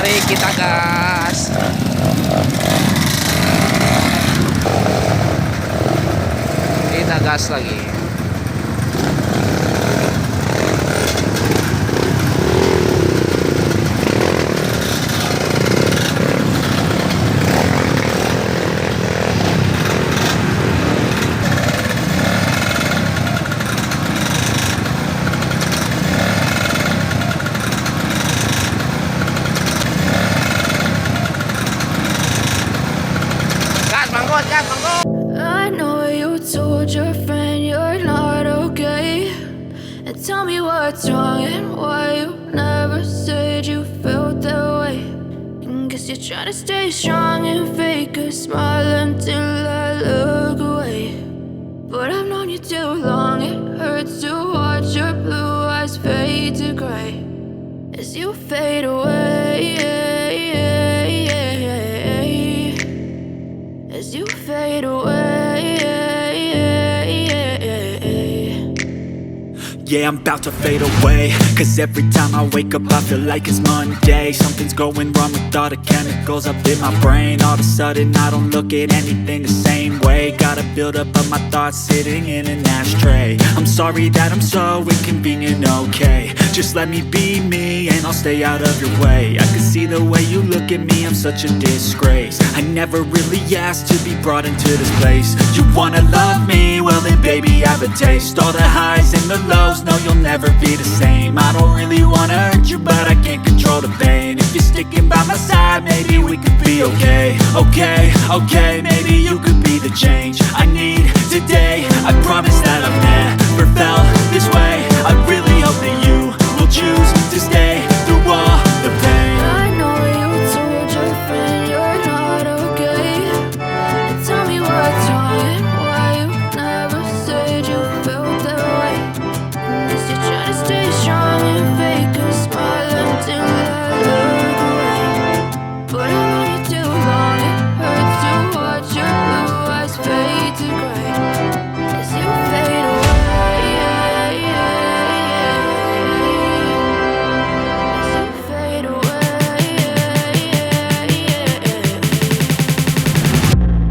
Mari kita gas. Kita gas lagi. I know you told your friend you're not okay, and tell me what's wrong and why you never said you felt that way. And guess you're trying to stay strong and fake a smile until I look away. But I've known you too long, it hurts to watch your blue eyes fade to gray as you fade away. As you fade away. Yeah, I'm about to fade away, cause every time I wake up I feel like it's Monday. Something's going wrong with all the chemicals up in my brain. All of a sudden I don't look at anything the same way. Gotta build up of my thoughts sitting in an ashtray. I'm sorry that I'm so inconvenient, okay. Just let me be me and I'll stay out of your way. I can see the way you look at me, I'm such a disgrace. I never really asked to be brought into this place. You wanna love me? Well then baby have a taste. All the highs and the lows, no you'll never be the same. I don't really wanna hurt you but I can't control the pain. If you're sticking by my side maybe we could be okay. Okay, maybe you could be the change I need today. I promise that I've never felt this way. I really hope that you will choose to stay through all the pain. I know you told your friend you're not okay, and tell me what's wrong and why you never said you felt that way. Guess you're trying to stay strong and fake a smile until I look away. But I've known you too long, it hurts to watch your blue eyes fade to gray as you fade away.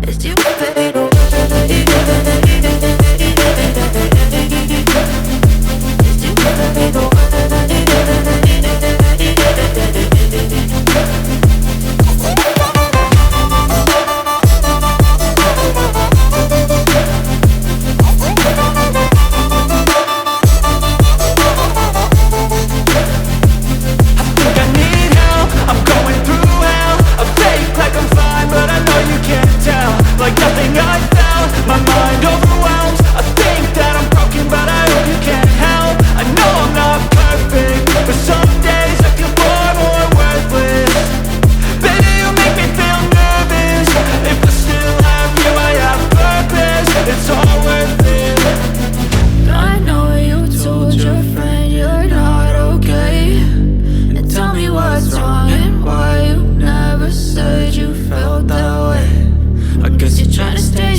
As you fade away. Trying to stay